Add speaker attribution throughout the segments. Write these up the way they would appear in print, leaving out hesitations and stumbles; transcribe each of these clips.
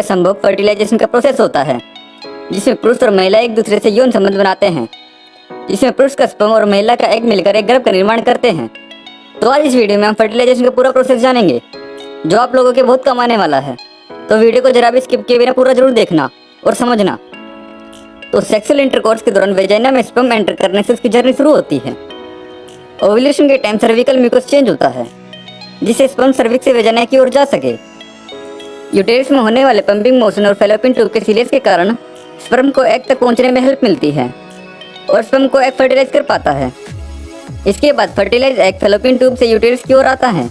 Speaker 1: असंभव फर्टिलाइजेशन का प्रोसेस होता है, जिसमें पुरुष और महिला एक दूसरे से यौन संबंध बनाते हैं, जिसमें पुरुष का स्पर्म और महिला का एग मिलकर एक गर्भ का निर्माण करते हैं। तो आज इस वीडियो में हम फर्टिलाइजेशन का पूरा प्रोसेस जानेंगे, जो आप लोगों के बहुत काम आने वाला है। तो वीडियो को जरा भी स्किप किए बिना पूरा जरूर देखना और समझना। तो सेक्सुअल इंटरकोर्स के दौरान वेजाइना में स्पर्म एंटर करने से उसकी जर्नी शुरू होती है। ओव्यूलेशन के टाइम सर्विकल म्यूकस चेंज होता है, जिससे स्पर्म सर्विक्स से वेजाइना की ओर जा सके। यूटेरस में होने वाले पंपिंग मोशन और फैलोपियन ट्यूब के सीलियस के कारण स्पर्म को एग तक पहुंचने में हेल्प मिलती है और स्पर्म को एग फर्टिलाइज कर पाता है। इसके बाद फर्टिलाइज एग फैलोपियन ट्यूब से यूटेरस की ओर आता है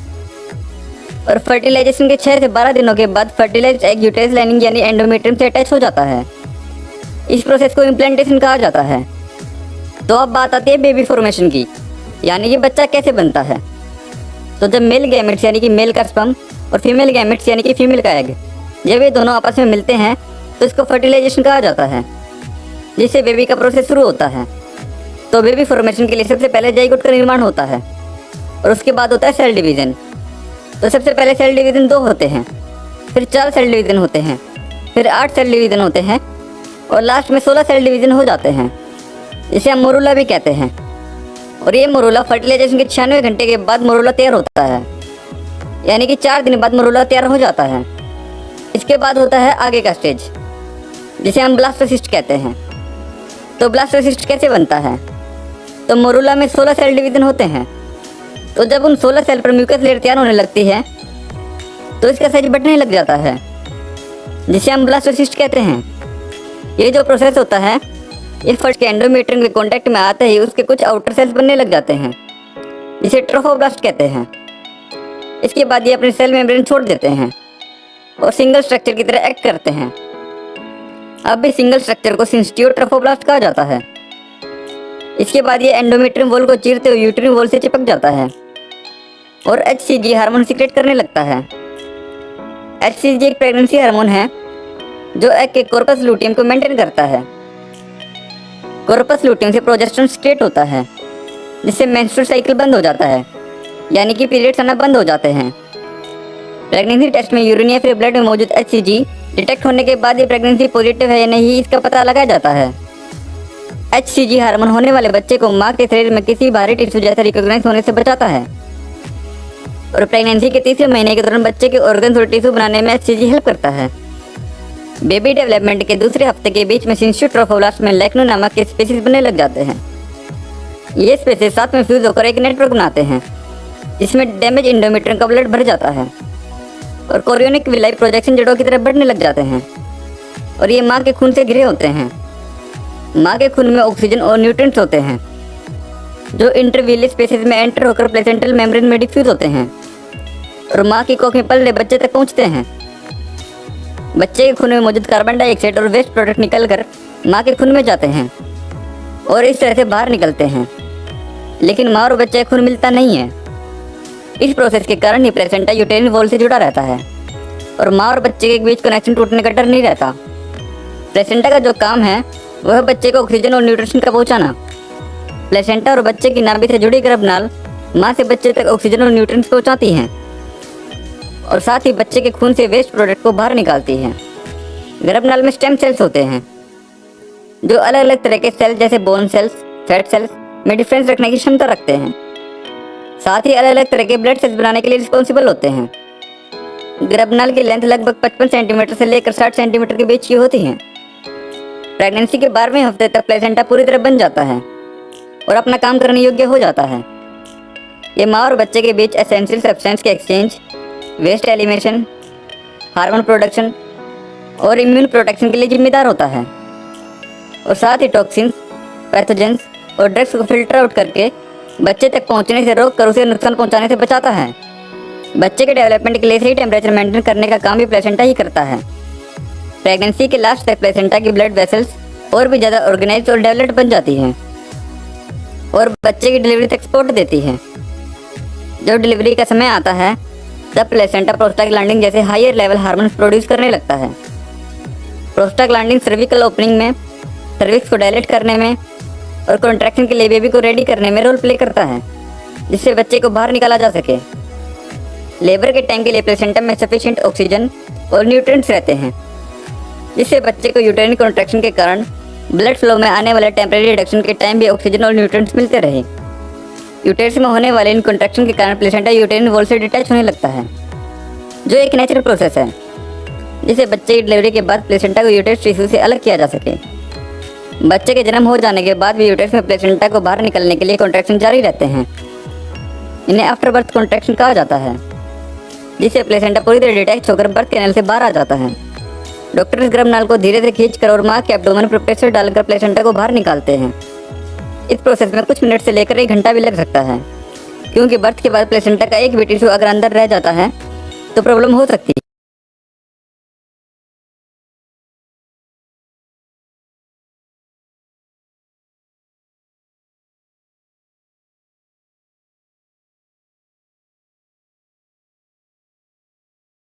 Speaker 1: और फर्टिलाइजेशन के 6 से 12 दिनों के बाद फर्टिलाइज एग यूटेरस लाइनिंग यानी एंडोमेट्रियम से अटैच हो जाता है। इस प्रोसेस को इम्प्लांटेशन कहा जाता है। तो अब बात आती है बेबी फॉर्मेशन की, यानी कि बच्चा कैसे बनता है। तो जब मेल गैमेट्स यानी कि मेल का स्पर्म और फीमेल गैमेट्स यानी कि फीमेल का एग, जब ये दोनों आपस में मिलते हैं तो इसको फर्टिलाइजेशन कहा जाता है, जिससे बेबी का प्रोसेस शुरू होता है। तो बेबी फॉर्मेशन के लिए सबसे पहले जाइगोट का निर्माण होता है और उसके बाद होता है सेल डिवीजन। तो सबसे पहले सेल डिवीजन 2 होते हैं, फिर 4 सेल डिवीजन होते हैं, फिर 8 सेल डिवीजन होते हैं और लास्ट में 16 सेल डिवीजन हो जाते हैं, जिसे हम मोरूला भी कहते हैं। और ये मोरूला फर्टिलाइजेशन के 96 घंटे के बाद मोरूला तैयार होता है, यानी कि 4 दिन बाद मोरूला तैयार हो जाता है। इसके बाद होता है आगे का स्टेज, जिसे हम ब्लास्टोसिस्ट कहते हैं। तो ब्लास्टोसिस्ट कैसे बनता है? तो मोरूला में 16 सेल डिवीजन होते हैं। तो जब उन 16 सेल पर म्यूकस लेयर तैयार होने लगती है तो इसका साइज बढ़ने लग जाता है, जिसे हम ब्लास्टोसिस्ट कहते हैं। ये जो प्रोसेस होता है, ये फर्स्ट के एंडोमेट्रियम के कांटेक्ट में आते ही उसके कुछ आउटर सेल्स बनने लग जाते हैं, जिसे ट्रोफोब्लास्ट कहते हैं। इसके बाद ये अपनी सेल मेम्ब्रेन छोड़ देते हैं और सिंगल स्ट्रक्चर की तरह एक्ट करते हैं। अब भी सिंगल स्ट्रक्चर को सिंस्टियो ट्रोफोब्लास्ट कहा जाता है। इसके बाद ये एंडोमेट्रियम वॉल को चीरते हुए यूट्रिन वॉल से चिपक जाता है और HCG हार्मोन सीक्रेट करने लगता है। HCG एक प्रेगनेंसी हार्मोन है जो एग के कॉर्पस लूटियम को मेंटेन करता है। कॉर्पस लूटियम से प्रोजेस्टेरोन सीक्रेट होता है, जिससे मेंस्ट्रुअल साइकिल बंद हो जाता है, यानी कि पीरियड्स आना बंद हो जाते हैं। प्रेगनेंसी टेस्ट में यूरिन या फिर ब्लड में मौजूद HCG डिटेक्ट होने के बाद ये प्रेगनेंसी पॉजिटिव है या नहीं, इसका पता लगाया जाता है। HCG हार्मोन होने वाले बच्चे को माँ के शरीर में किसी भारी टिश्यू जैसा रिकॉग्नाइज होने से बचाता है और प्रेगनेंसी के 3 महीने के दौरान बच्चे के ऑर्गन्स और टिश्यू बनाने में HCG हेल्प करता है। बेबी डेवलपमेंट के दूसरे हफ्ते के बीच में सिंस्टियो ट्रोफोब्लास्ट में लैक्नो नामक के स्पीसीज बनने लग जाते हैं। ये स्पीसीज साथ में फ्यूज होकर एक नेटवर्क बनाते हैं, जिसमें डैमेज एंडोमेट्रियम का ब्लड भर जाता है और कोरियोनिक विलाई प्रोजेक्शन जड़ों की तरफ बढ़ने लग जाते हैं और ये माँ के खून से घिरे होते हैं। माँ के खून में ऑक्सीजन और न्यूट्रिएंट्स होते हैं, जो इंटरवीलियस स्पेसेस में एंटर होकर प्लेसेंटल मेम्ब्रेन में डिफ्यूज होते हैं और माँ की कोख में पलने बच्चे तक पहुँचते हैं। बच्चे के खून में मौजूद कार्बन डाइऑक्साइड और वेस्ट प्रोडक्ट निकलकर माँ के खून में जाते हैं और इस तरह से बाहर निकलते हैं, लेकिन माँ और बच्चे का खून मिलता नहीं है। इस प्रोसेस के कारण ही प्लेसेंटा यूटेरिन वॉल से जुड़ा रहता है और माँ और बच्चे के बीच कनेक्शन टूटने का डर नहीं रहता। प्लेसेंटा का जो काम है वह बच्चे को ऑक्सीजन और न्यूट्रिशन का पहुँचाना। प्लेसेंटा और बच्चे की नाभि से जुड़ी गर्भनाल माँ से बच्चे तक ऑक्सीजन और न्यूट्रिएंट्स पहुँचाती हैं और साथ ही बच्चे के खून से वेस्ट प्रोडक्ट को बाहर निकालती है। गर्भनाल में स्टेम सेल्स होते हैं, जो अलग अलग तरह के सेल जैसे बोन सेल्स, फैट सेल्स में डिफरेंस रखने की क्षमता रखते हैं। साथ ही अलग अलग तरह के ब्लड सेल्स बनाने के लिए रिस्पॉन्सिबल होते हैं। गर्भनाल की लेंथ लगभग 55 सेंटीमीटर से लेकर 60 सेंटीमीटर के बीच की होती है। प्रेगनेंसी के 12वें हफ्ते तक प्लेसेंटा पूरी तरह बन जाता है और अपना काम करने योग्य हो जाता है। ये माँ और बच्चे के बीच एसेंशियल सब्सटेंस के exchange, waste elimination, hormone production और इम्यून प्रोटेक्शन के लिए जिम्मेदार होता है और साथ ही टॉक्सिन्स, पैथोजेंस और ड्रग्स को फिल्टर आउट करके बच्चे तक पहुंचने से रोककर उसे नुकसान पहुंचाने से बचाता है। बच्चे के डेवलपमेंट के लिए सही टेम्परेचर मेंटेन करने का काम भी प्लेसेंटा ही करता है। प्रेगनेंसी के लास्ट तक प्लेसेंटा की ब्लड वेसल्स और भी ज़्यादा ऑर्गेनाइज और डेवलप्ड बन जाती हैं और बच्चे की डिलीवरी तक सपोर्ट देती है। जब डिलीवरी का समय आता है तब प्लेसेंटा प्रोस्टाग्लैंडिन जैसे हायर लेवल हार्मोन्स प्रोड्यूस करने लगता है। प्रोस्टाग्लैंडिन सर्विकल ओपनिंग में, सर्विक्स को डायलेट करने में और कॉन्ट्रैक्शन के लिए बेबी को रेडी करने में रोल प्ले करता है, जिससे बच्चे को बाहर निकाला जा सके। लेबर के टाइम के लिए प्लेसेंटा में सफिशिएंट ऑक्सीजन और न्यूट्रिएंट्स रहते हैं जिससे बच्चे को यूटेरिन कॉन्ट्रैक्शन के कारण ब्लड फ्लो में आने वाले टेम्परेरी रिडक्शन के टाइम भी ऑक्सीजन और न्यूट्रिएंट्स मिलते रहे। यूटेरस में होने वाले इन कॉन्ट्रैक्शन के कारण प्लेसेंटा यूटेरिन वॉल से डिटैच होने लगता है, जो एक नेचुरल प्रोसेस है जिसे बच्चे की डिलीवरी के बाद प्लेसेंटा को यूटेरस टिश्यू से अलग किया जा सके। बच्चे के जन्म हो जाने के बाद भी यूटेरस में प्लेसेंटा को बाहर निकलने के लिए कॉन्ट्रैक्शन जारी रहते हैं। इन्हें आफ्टर बर्थ कॉन्ट्रैक्शन कहा जाता है, जिससे प्लेसेंटा पूरी तरह डिटैच होकर बर्थ कैनल से बाहर आ जाता है। डॉक्टर इस गर्भनाल को धीरे से खींचकर और मां के एब्डोमेन पर प्रेशर डालकर प्लेसेंटा को बाहर निकालते हैं। इस प्रोसेस में कुछ मिनट से लेकर 1 घंटा भी लग सकता है, क्योंकि बर्थ के बाद प्लेसेंटा का एक भी टिश्यू अगर अंदर रह जाता है तो प्रॉब्लम हो सकती है।